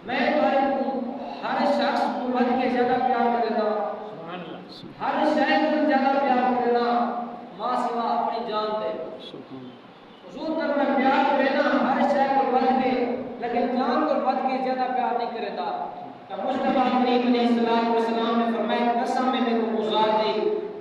میں تمہارے ہر شخص کو بد کے زیادہ پیار کرے گا، ہر شے کو زیادہ پیار کرے گا ماں سوا اپنی جان دے۔ حضور تک میں پیار کرے نا ہر شے کو بد کے، لیکن جان کو بد کے زیادہ پیار نہیں کرے گا۔ مصطفیٰ کریم علیہ الصلوۃ والسلام نے فرمایا قسم ہے میں کو ذات دی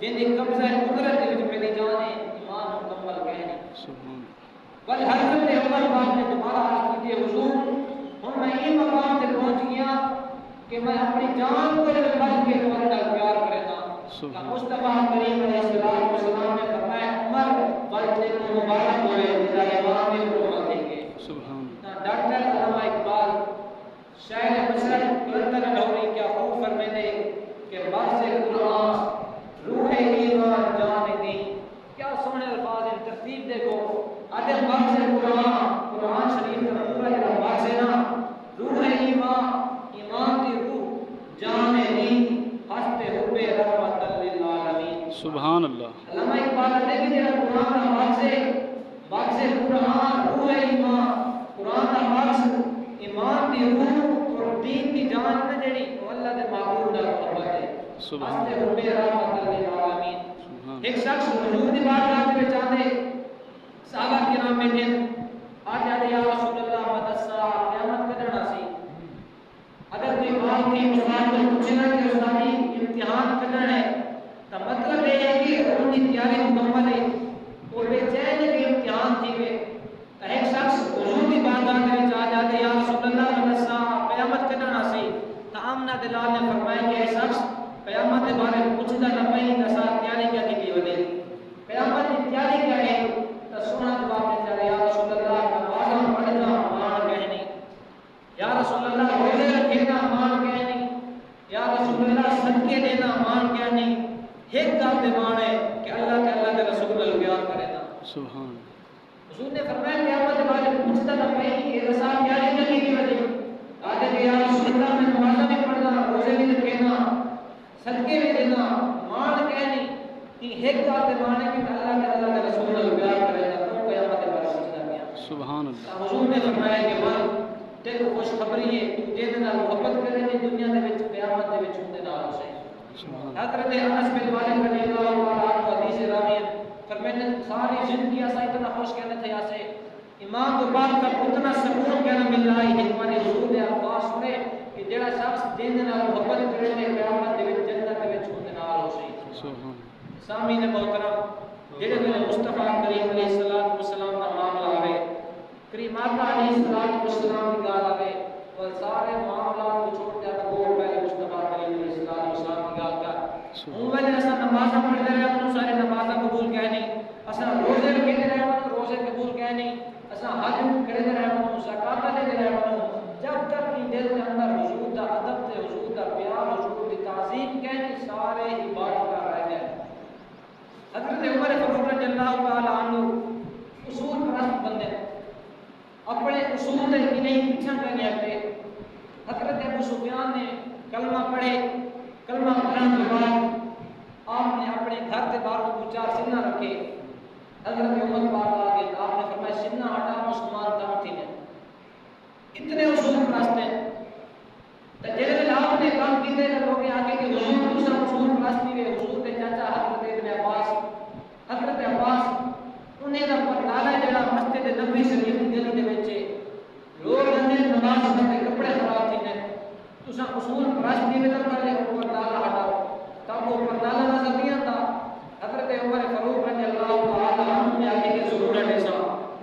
جن دی قبضہ قدرت دے وچ میری جان ہے، ایمان مکمل کہنی سبحان اللہ۔ بل حضرت عمر پاک نے دوبارہ عرض کی حضور ہن میں یہ مقام تے پہنچ گیا کہ میں اپنی جان کو بد کے تمہارے نال پیار کرے گا۔ مصطفیٰ کریم علیہ الصلوۃ والسلام نے فرمایا عمر بل تینوں مبارک ہوئے تیرا امام امت دیں گے سبحان اللہ۔ ڈاکٹر علامہ اقبال شاعر مصر قلندر لاہوری کیا خوب فرماتے کہ باز قرآن روح ایمان جان دین، کیا سونے الفاظ ہیں، ترتیب دیکھو آدھے باز قرآن شریف کا پورا جڑا باز ہے نا، روح ایمان، ایمان دی روح، جان دین، ہستے ہوئے رحمت للعالمین سبحان اللہ۔ علامہ اقبال نے کہ جڑا قرآن کا باز ہے، باز قرآن روح ایمان، قرآن کا باز ایمان دی روح اور دین کی جان نہ جڑی وہ اللہ دے معبود نال محبت ہے سبحان اللہ۔ رب رحمت للعالمین۔ ایک شخص حضور دی بارگاہ میں چاہتے صحابہ کرام بیٹھے آج آدھے یا رسول اللہ مت الساعۃ، قیامت کدھر سی؟ اگر کوئی بات کی استاد کو پوچھنا کہ استادی امتحان کدھر ہے تو مطلب یہ ہے کہ ان کی تیاری مکمل ہے، وہ بے چین ہے کہ امتحان تھی گئے۔ ایک شخص حضور کی بارگاہ میں چاہ جاتے یا رسول اللہ مت الساعۃ، قیامت کدھر سی؟ تو آمنہ دلال نے فرمایا کہ اے شخص قیامت کے بارے میں پوچھتا نہ پئی نہ ساتھ تیاری کیا کی وجہ قیامت کی تیاری کیا ہے تو سونا جواب دے چلے یا رسول اللہ نماز پڑھنا مان کہنی، یا رسول اللہ روزے رکھنا مان کہنی، یا رسول اللہ صدقے دینا مان کہنی۔ ایک گل دے مان ہے کہ اللہ تعالی کے رسول اللہ بیان کرے نا سبحان۔ حضور نے فرمایا قیامت کے بارے میں پوچھتا نہ پئی کہ رسا تیاری کیا کی وجہ آدھے کہ یا رسول اللہ میں نماز بھی پڑھنا روزے بھی رکھنا صدقے بھی دینا مان کہنی، کہ ایک ذات مان ہے کہ اللہ تعالی کے رسول اللہ بیان کرے گا تو قیامت کے بارے میں پوچھنا گیا سبحان اللہ۔ حضور نے فرمایا کہ من تیرے خوش خبری ہے تو جے نال محبت کرے نے دنیا دے وچ قیامت دے وچ اون دے نال ہوسے۔ حضرت انس بن مالک رضی اللہ عنہ حدیث راوی فرماتے ساری زندگی اسا اتنا خوش کہنے تھے ایسے امام کو بعد کا اتنا سکون کہنا مل رہا ہے ہمارے حضور دے الفاظ سنے کہ جڑا شخص دین نال محبت کرے نے قیامت دے وچ جنت دے وچ اون دے نال ہوسے سبحان۔ سامعین محترم جڑے میں مصطفیٰ کریم علیہ الصلوۃ والسلام کا معاملہ آوے کریم آقا علیہ الصلوۃ والسلام کی گال آوے اور سارے معاملات کو چھوڑ کے وہ پہلے مصطفیٰ کریم علیہ الصلوۃ والسلام کی گال کر ہوں وجہ ایسا نماز پڑھتے رہے ہوں سارے نماز قبول کہنی، اسا روزے رکھتے رہے ہوں روزے قبول کہنی، اسا حج کرتے رہے ہوں زکات دیتے رہے ہوں، جب تک کہ دل کے اندر حضور دا ادب تے حضور دا پیار حضور دی تعظیم کہنی سارے عبادت کر رہے ہیں۔ حضرت عمر فاروق رضی اللہ تعالی عنہ اصول پرست بندے اپنے اصول دے نہیں پیچھے کرنے ہٹے۔ حضرت ابو سفیان نے کلمہ پڑھے، کلمہ پڑھنے کے بعد آپ نے اپنے گھر کے باہر کو چار سنہ رکھے، حضرت عمر پاک آ گئے آپ نے فرمایا سنہ ہٹا مسلمان تم تھی نے اتنے اصول پرست ہیں تو جیسے آپ نے کام کیتے ہیں لوگ آگے کہ حضور دوسرا اصول پرست بھی ہے حضور کے چاچا حضرت ابن عباس، حضرت عباس انہیں کا پردالا جڑا مسجد نبوی شریف کی گلی دے وچ لوگ اندر نماز پڑھتے کپڑے خراب تھی نے تساں اصول پرست بھی نہ کر لے پردالا ہٹاؤ تب وہ پردالا نظر نہیں آتا۔ حضرت عمر فاروق رضی اللہ تعالی عنہ نے آگے کہ ضرور ہٹے سا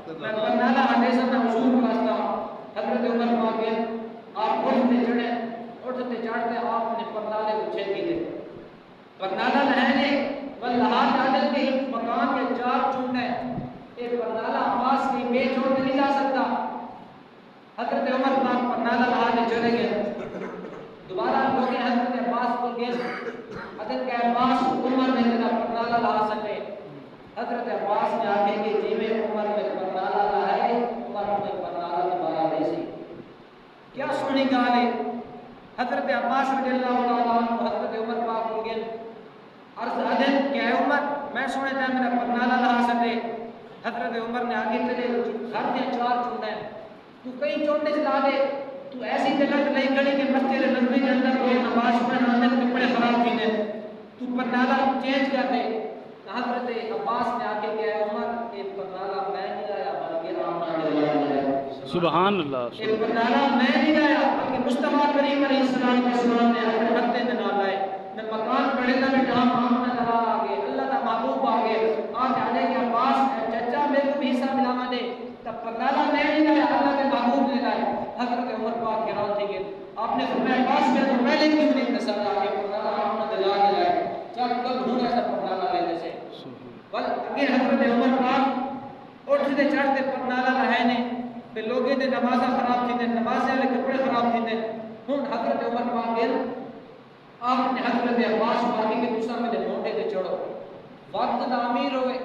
میں پردالا ہٹے سا میں اصول پرست ہوں۔ حضرت عمر پاک آپ اٹھتے چڑھے اٹھتے چڑھتے آپ نے پردالے کو چھید دیے پردالا لہنے واللہ عادل کے مکان کے چار چونڈے ایک پردالا عباس کی بے چھوڑ نہیں جا سکتا۔ حضرت عمر پاک پردالا لہنے چڑھے گئے دوبارہ لوگ حضرت عباس کو گئے حضرت عباس عمر نے میرا پردالا لا سکے، حضرت عباس نے آگے کہ جی میں عمر میں پردالا لائے عمر میں پردالا دوبارہ دے سی کیا سنی گال ہے۔ حضرت عباس رضی اللہ تعالیٰ عنہ حضرت عمر پاک ہو گئے عرض عدد کہ اے عمر میں سنے تھا میرا پردالا لا سکے۔ حضرت عمر نے آگے چلے گھر دے چار چونڈے تو کئی چونڈے چلا دے تو ایسی جگہ تے نہیں کھڑی کہ مسجد نبوی کے اندر کوئی نماز پڑھنا اندر کپڑے خراب تھی نے تو پردالا چینج کر دے. حضرت عباس نے آ کے کہا عمر یہ پردالا میں نہیں لایا بلکہ آپ سبحان اللہ. یہ پردالا میں نہیں لایا بلکہ مصطفیٰ کریم علیہ السلام نے اپنے ہتھے میں نہ لائے. میں مکان پڑھے نہ بیٹھا محمد اللہ آگے اللہ کا محبوب آگے آ جانے کے عباس چچا میرے کو بھی حصہ ملا دے تب پردالا میں نہیں لایا اللہ کے محبوب نے لائے. حضرت عمر پاک حیران تھے کہ آپ نے فرمایا عباس میں تو پہلے کیوں نہیں نسل آ کے پردالا محمد اللہ کے لائے چل کب ڈھونڈا ایسا پردالا لینے سے بل اگے حضرت عمر پاک اٹھتے چڑھتے پردالا رہے نے پھر لوگیں نے نمازہ خراب تھی نے نمازیں والے کپڑے خراب تھی نے ہن حضرت عمر پاک گل آپ نے حضرت عباس پاک کے دوسرا میں مونڈے تے چڑھو وقت دا امیر ہوئے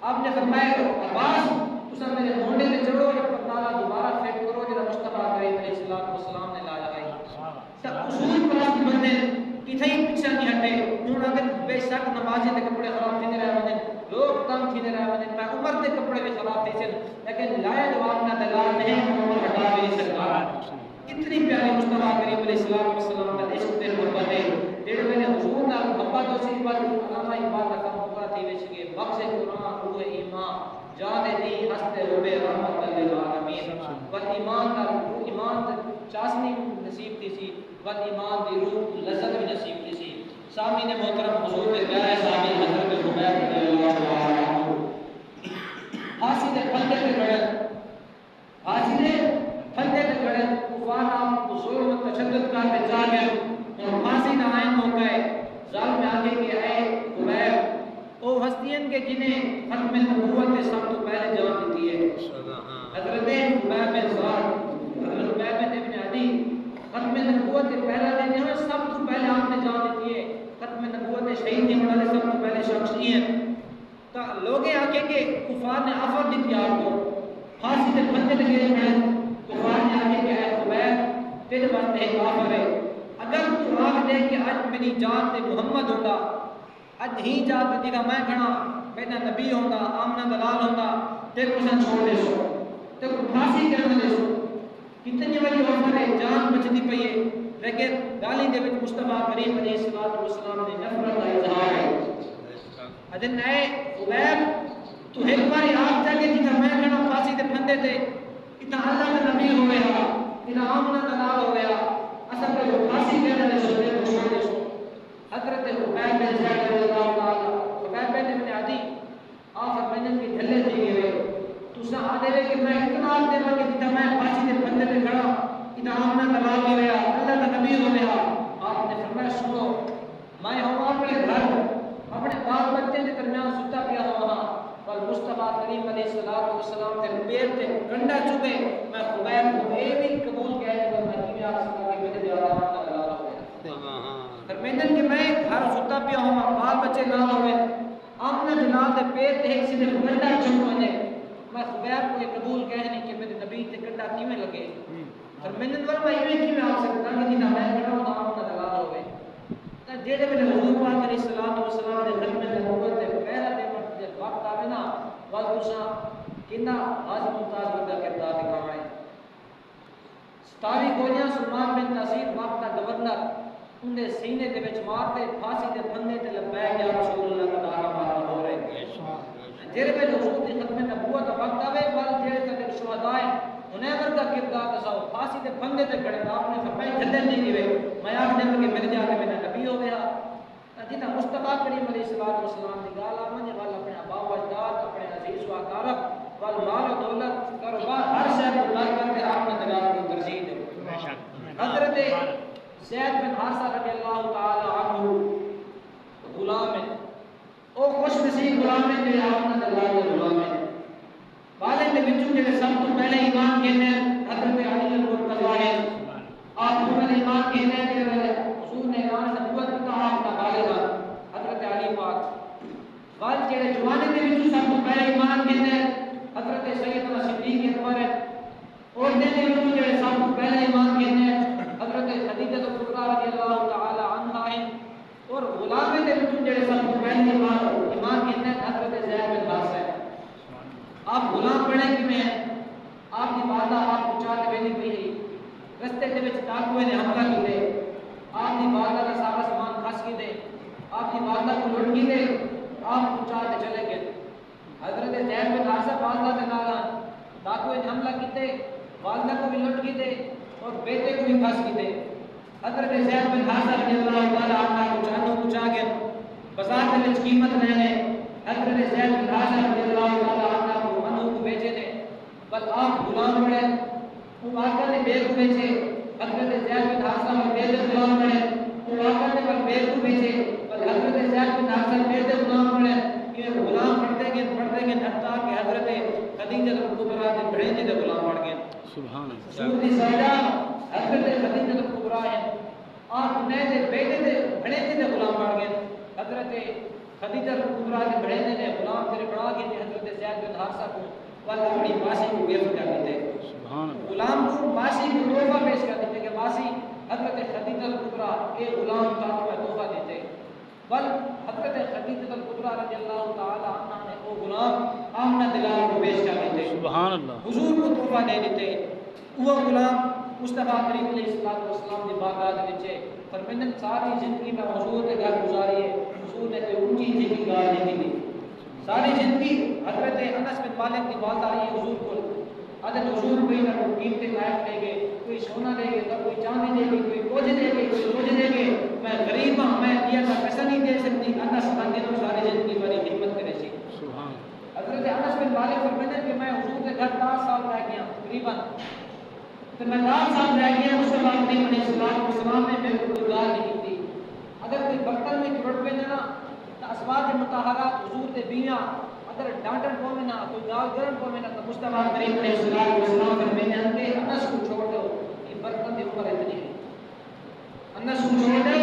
آپ نے فرمایا عباس دوسرا میرے مونڈے تے چڑھو یہ پردالا دوبارہ فٹ کرو جڑا مصطفیٰ کریم علیہ السلام نے لایا ہے. سب اصول پرست بندے کتھے پیچھے نہیں ہٹے. ہن اگر بے شک نمازیں تے کپڑے خراب تھی رہے ونجن لوگ تنگ تھی رہے ونجن میں عمر دے کپڑے بھی خراب تھی سن لیکن لایا جواب نہ دلال نہیں عمر ہٹا بھی نہیں سکتا. اتنی پیاری مصطفیٰ کریم علیہ السلام کا عشق تے محبت ہے جڑے میں نے حضور نال محبت و صفات علامہ اقبال کا کم پورا تھی وچ کے مقصد قرآن روح ایمان جاد دی ہستے رب رحمت للعالمین و ایمان کا روح ایمان چاشنی نصیب تھی سی و ایمان دی روح لذت بھی نصیب تھی سی. سامعین محترم حضور کے پیارے صحابی حضرت زبیر رضی اللہ تعالی عنہ پھانسی دے پھندے تے گڑن پھانسی دے پھندے تے گڑن کفار آپ ظلم و تشدد کا تے جا گئے اور پھانسی نہ آئین ہو گئے. ظالم میں آگے کہ اے زبیر او ہستین کے جنہیں ختم نبوت سب تو پہلے جان دیتی ہے. حضرت زبیر بن زار حضرت زبیر بن ابن عدی ختم نبوت پہلا دینے ہوئے سب تو پہلے آپ نے جان دیتی ہے. ختم نبوت شہید نہیں بنا لے سب تو پہلے شخص ہی ہیں. تو لوگیں آگے کہ کفار نے آفر دیتی آپ کو پھانسی تے پھندے تے گئے ہیں. کفار نے آگے کہ اے زبیر تیرے واسطے ایک آفر ہے اگر تو آگ دے کہ اج میری جان تے محمد ہوتا اج ہی جات تے میں کھڑا میرا نبی ہوندا آمنہ دلال ہوندا تے کو سن چھوڑ دے سو تے کو پھانسی کرن دے سو. کتنی بڑی آفر ہے جان بچدی پئی ہے لیکن گالی دے وچ مصطفیٰ کریم علیہ السلام نے نفرت کا اظہار ہے. اجن اے زبیر تو ایک بار آپ جا کے جتا میں کھڑا پھانسی تے پھندے تے اتنا اللہ کا نبی ہو گیا اتنا آمنہ دلال ہو گیا اصل میں وہ پھانسی کرن دے سو تے کو چھوڑ دے سو. حضرت زبیر بن زید رضی اللہ تعالی زبیر بن ابن عدی آپ فرمائیں کہ جھلے دی گئے تو سا آدھے کہ میں اتنا دے کہ جتا میں پھانسی تے پھندے تے کھڑا اتنا آمنہ دلال ہو گیا اللہ کا نبی ہو گیا. آپ نے فرمایا سنو میں ہوں اپنے گھر اپنے بال بچے کے درمیان ستا پیا ہوا اور مصطفیٰ کریم علیہ السلام کے پیر تے کنڈا چکے میں زبیر کو یہ بھی قبول کہہ کہ میں کی آپ سے کہ میرے دیوار کا دلال ہو گیا. فرمیندن کہ میں گھر ستا پیا ہوں بال بچے نہ ہوئے آمنے دلال دے پیر تے ایک سیدھے کنڈا چکنے میں زبیر کو یہ قبول کہنے کہ میرے نبی تے کنڈا کیویں لگے. فرمیندن ور میں یہ کیویں آپ سے کہا کہ جنا میں کھڑا ہوں آمنے دلال ہوئے جیسے میں حضور پاک علیہ السلام نے ختم نبوت تے پہلا دے وقت آوے نا وقت تساں کنا غازی ممتاز ورگا کردار دکھاونا ہے. 27 گولیاں سلمان بن نصیر وقت دا گورنر ان دے سینے دے وچ مار تے پھانسی تے پھندے تے لبیک یا رسول اللہ کا نعرہ مارنا ہو رہے جڑے میں حضور دی ختم نبوت دا وقت آوے بل جڑے تک شہداء انہیں اگر کا کردار دساؤ پھانسی تے پھندے تے کھڑے آپ نے فرمایا جھلے نہیں دیوے میں آپ نے کہ میرے جا کے میرا نبی ہو گیا. جنہیں مصطفیٰ کریم علیہ السلام کی گال آمن وال اپنے آبا و اجداد اپنے عزیز و اقارب وال مال و دولت کاروبار ہر شے کو اللہ کر کے آپ نے دلال کو ترجیح دے. حضرت زید بن حارثہ رضی اللہ تعالی عنہ غلام ہے او خوش نصیب غلام ہے جو آپ نے دلال کے غلام ہے. والے دے وچوں جڑے سب تو پہلے ایمان کہنے حضرت علی المرتضی ہے آپ انہوں نے ایمان کہنے کہ حضور نے اعلان نبوت کا آپ کا بالغ حضرت علی پاک وال جڑے جوانے دے وچوں سب تو پہلے ایمان کہنے حضرت سیدنا صدیق اکبر اور دے وچوں جڑے سب تو پہلے ایمان کہنے حضرت خدیجہ کبریٰ رضی اللہ تعالی عنہا ہیں اور غلام دے وچوں جڑے سب تو پہلے ایمان کہنے حضرت زید بن حارثہ ہیں. آپ غلام بنے کہ میں آپ کی والدہ آپ کو چاہتے بھی نہیں پئی رستے دے وچ ڈاکوئے نے حملہ کیتے آپ دی والدہ دا سارا سامان کھس کیتے آپ کی والدہ کو لٹ کیتے آپ پہنچا کے چلے گئے حضرت زید بن حارثہ والدہ دے نال ڈاکوئے نے حملہ کیتے والدہ کو بھی لٹ کیتے اور بیٹے کو بھی کھس کیتے حضرت زید بن حارثہ رضی اللہ تعالی عنہ کو جانو پہنچا کے بازار دے وچ قیمت لینے حضرت زید بن حارثہ رضی اللہ تعالی عنہ کو منو کو بیچے نے بل آپ غلام بڑے وہ آقا نے بے کو بیچے حضرت زید بن حارثہ اور بے دے غلام بڑے وہ آقا نے پر بے کو بیچے بل حضرت زید بن حارثہ بے دے غلام بڑے یہ غلام پڑھتے گئے حتیٰ کہ حضرت خدیجہ الکبریٰ دے بڑے دے غلام پڑھ گئے سبحان اللہ سورۃ سجدہ حضرت خدیجہ الکبریٰ ہیں آپ نے دے بیٹے دے بڑے دے غلام پڑھ گئے حضرت خدیجہ الکبریٰ دے بڑے نے غلام تیرے بڑھا کے حضرت زید بن حارثہ کو والا اپنی باسی کو گفٹ کر دیتے سبحان اللہ غلام کو باسی کو تحفہ پیش کر دیتے کہ باسی حضرت خدیجہ الکبریٰ ایک غلام کا تحفہ دیتے بل حضرت خدیجہ الکبریٰ رضی اللہ تعالی عنہ نے وہ غلام آمنہ دلال کو پیش کر دیتے سبحان اللہ حضور کو تحفہ دے دیتے وہ غلام مصطفیٰ کریم علیہ السلام دی بارگاہ دے وچ فرمائیں ساری زندگی میں حضور دے گھر گزاری ہے حضور نے کوئی اونچی جگہ گال نہیں دی ساری زندگی حضرت انس بن مالک کی بات آئی ہے حضور کو حضرت حضور کوئی نہ کوئی قیمتی لائف لے گئے کوئی سونا لے گئے نہ کوئی چاندی دے گئے کوئی کچھ دے گئے کوئی کچھ دے گئے میں غریب ہوں میں دیا کا پیسہ نہیں دے سکتی انس بن دنوں ساری زندگی میری خدمت کرے سی سبحان حضرت انس بن مالک فرماتے ہیں کہ میں حضور کے گھر 10 سال رہ گیا تقریبا تو میں 10 سال رہ گیا اس کے بعد نہیں علیہ السلام نے میرے کو کوئی گال نہیں کی اگر کوئی برتن میں ٹوٹ پہ نا ازواج مطہرات حضور دے بیاں اگر ڈانٹن کو میں نہ کوئی گال گرن کو میں نہ تو مصطفیٰ کریم علیہ السلام فرماتے ہیں کہ انس کو چھوڑ دو یہ برتن دی عمر اتنی ہے انس کو چھوڑ دو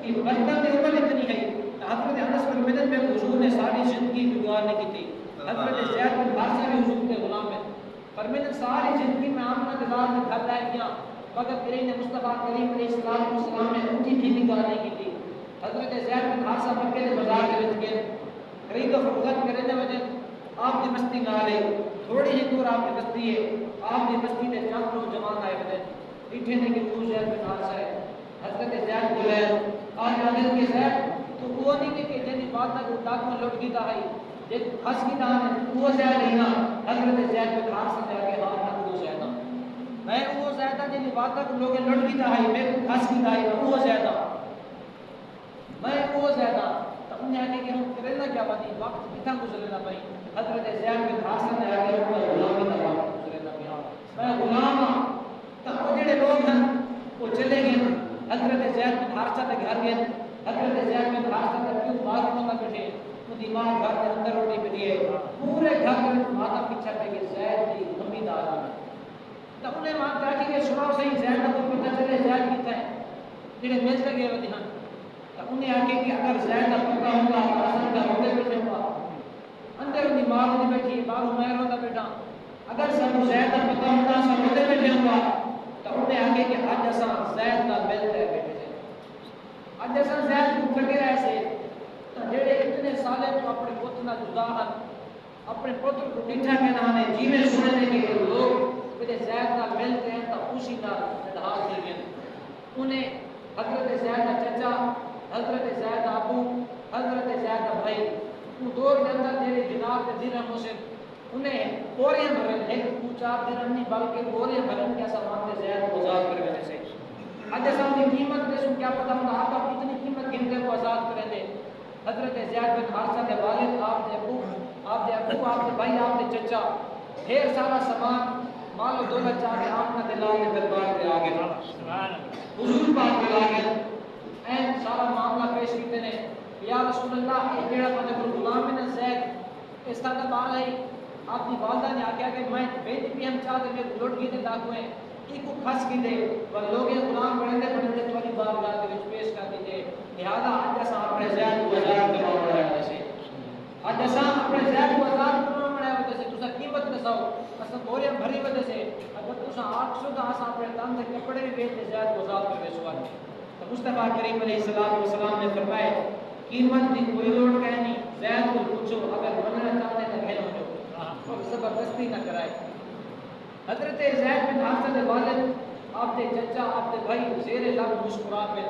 یہ برتن دی عمر اتنی ہے حضرت انس بن مالک میں حضور نے ساری زندگی گزار نہیں کی تھی حضرت زید بن حارثہ بھی حضور کے غلام ہیں فرماتے ہیں ساری زندگی میں آمنہ دلال میں گھر رہ گیا مگر پھر نے مصطفیٰ کریم علیہ السلام نے ان کی گزار نہیں کی تھی حضرت زید بن حارثہ مکے کے بازار کے وچ گئے خرید و فروخت کرنے دے وجہ آپ دی بستی نال ہے تھوڑی ہی دور آپ کی بستی ہے آپ دی بستی دے چند نوجوان آئے وجہ بیٹھے نے کہ وہ زید بن حارثہ ہے حضرت زید بولے آج آدھر کے زید تو وہ نہیں کہ جنی بات تک وہ ڈاک میں لوٹ گیتا ہے جن خس کی دان ہے وہ زید نہیں نا حضرت زید بن حارثہ نے آگے ہاں نہ وہ زید میں وہ زید جنی بات تک لوگ لوٹ گیتا ہے میں خس کی دان ہے وہ زید میں وہ زید تو انہیں آگے کہ ہم کرنا کیا بات وقت کتنا گزرنا پائی حضرت زید بن حارثہ نے آگے غلامی کا وقت گزرنا پائی میں غلام ہوں تو وہ جڑے لوگ ہیں وہ چلے گئے حضرت زید بن حارثہ کے گھر گئے حضرت زید بن حارثہ کا کیوں باغ میں بیٹھے وہ دماغ گھر کے اندر روٹی پڑی ہے پورے گھر میں ماتا پیچھے پہ کہ زید کی کمی دار ہے تو انہیں ماں کہا کہ سناؤ صحیح زید کو پتہ چلے زید کتنا ہے جڑے مل کے گئے ہوتے ہیں انہیں آگے کہ اگر زید کا پتہ ہوگا حسن کا ہوتے بیٹھے ہوا اندر انہیں ماں ہوتی بیٹھی بارو مہر ہوتا بیٹھا اگر سب زید کا پتہ ہوگا سب ہوتے بیٹھے ہوا تو انہیں آگے کہ آج جیسا زید کا مل رہے بیٹھے سے آج جیسا زید کو پھٹے رہے سے تو جڑے اتنے سالے تو اپنے پوتنا جدا ہیں اپنے پوتر کو ڈٹھا کے نہ جیوے سننے کے لوگ کہ زید کا ملتے ہیں تو خوشی کا اظہار کر گئے انہیں حضرت زید کا چچا حضرت زید ابو حضرت زید بھائی وہ دور کے اندر تیرے جناب کے درہم حسین انہیں بوریاں بھرن ایک چار درہم نہیں بلکہ بوریاں بھرن کے سامان کے زید کو آزاد کر دینے سے آج صاحب کی قیمت دے سن کیا پتہ ہوتا آپ کتنی قیمت گنتے کو آزاد کریں دے حضرت زید بن حارثہ کے والد آپ کے ابو آپ کے بھائی آپ کے چچا ڈھیر سارا سامان مال و دولت چاہ کے آمنہ دلال کے دربار پہ آگے حضور پاک پہ آگے این سارا معاملہ پیش کیتے نے یا رسول اللہ ایک جڑا پانے پر غلام بن زید اس طرح بار ہے آپ کی والدہ نے آکھیا کہ میں بیٹی بھی ہم چاہتے میں لوٹ گیتے ڈاکویں ایک کو کھس کی دے اور لوگ غلام بڑھنے تمہاری بارگاہ کے وچ پیش کر دیجئے لہذا آج جیسا اپنے زید کو آزاد کرنا پڑا ہے جیسے آج جیسا اپنے زید کو آزاد کرنا پڑا ہے جیسے تسا قیمت نساؤ اصلا بوریاں بھری وجہ سے اگر تسا 800 دا اسا اپنے تن سے کپڑے بھی بیچ کے زید کو آزاد کر کے سوال تو مصطفیٰ کریم علیہ السلام نے فرمایا قیمت کی کوئی لوٹ کہنی زید کو پوچھو اگر بننا چاہتے تو کہنا ہو اور زبردستی نہ کرائے حضرت زید بن حارثہ کے والد آپ آپ کے چچا آپ کے بھائی زیر لب مسکرا پہ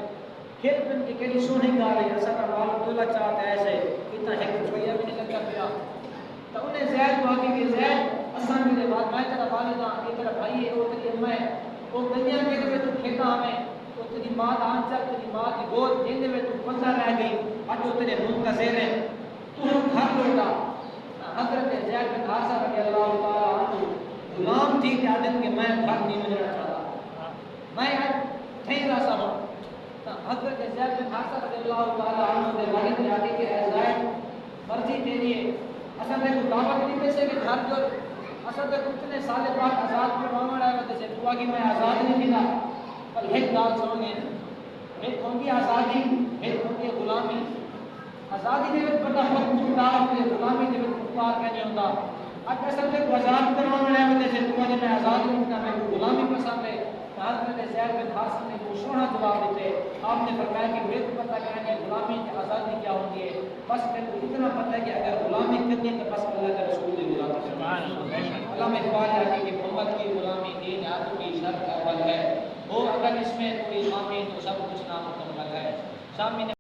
کھیل پن کی کیڑی سونی گا رہی ہے سکا مال عبداللہ چاہتا ہے ایسے اتنا ایک روپیہ بھی نہیں لگا پیا تو انہیں زید کو آگے کہ زید اسان میرے بعد میں تیرا والدہ یہ تیرا بھائی ہے وہ تیری اماں ہے وہ دنیا کے میں تو کھیتا ہمیں وہ تیری ماں دا آنچل تیری ماں کی گود جن میں تو پندہ رہ گئی اج وہ تیرے منہ کا زیر ہے تو گھر لوٹا حضرت زید بن حارثہ رضی اللہ تعالیٰ عنہ غلام تھی کہ عادت کہ میں گھر نہیں ملنا چاہتا میں آج ٹھیک رہا ہوں حضرت زید بن حارثہ رضی اللہ تعالیٰ عنہ نے والد نے آگے کہ اے زید مرضی تیری ہے اصل میں کوئی دعوت نہیں پیسے کہ گھر جو اصل میں کتنے سال بعد آزاد پر مانگا رہا ہے جیسے تو آگی میں آزاد نہیں تھا پر ایک گال سنو گے ایک ہونگی آزادی ایک ہونگی غلامی آزادی دے وچ بڑا حق مختار تے غلامی دے وچ مختار کہنے ہوندا اج اصل میں آزاد کروانے والے بندے سے تو میں آزاد نہیں کرنا میں غلامی پسند ہے حضرت زید بن حارثہ نے وہ سونا جواب دیتے آپ نے فرمایا کہ مجھے پتہ کہ غلامی کی آزادی کیا ہوتی ہے بس میں کو اتنا پتہ ہے کہ اگر غلامی کرنی ہے تو بس اللہ کے رسول کی غلامی سبحان اللہ علامہ اقبال ہے کہ محمد کی غلامی دین آدم کی شرط اول ہے وہ اگر اس میں کوئی خامی تو سب کچھ نامکمل ہے شامی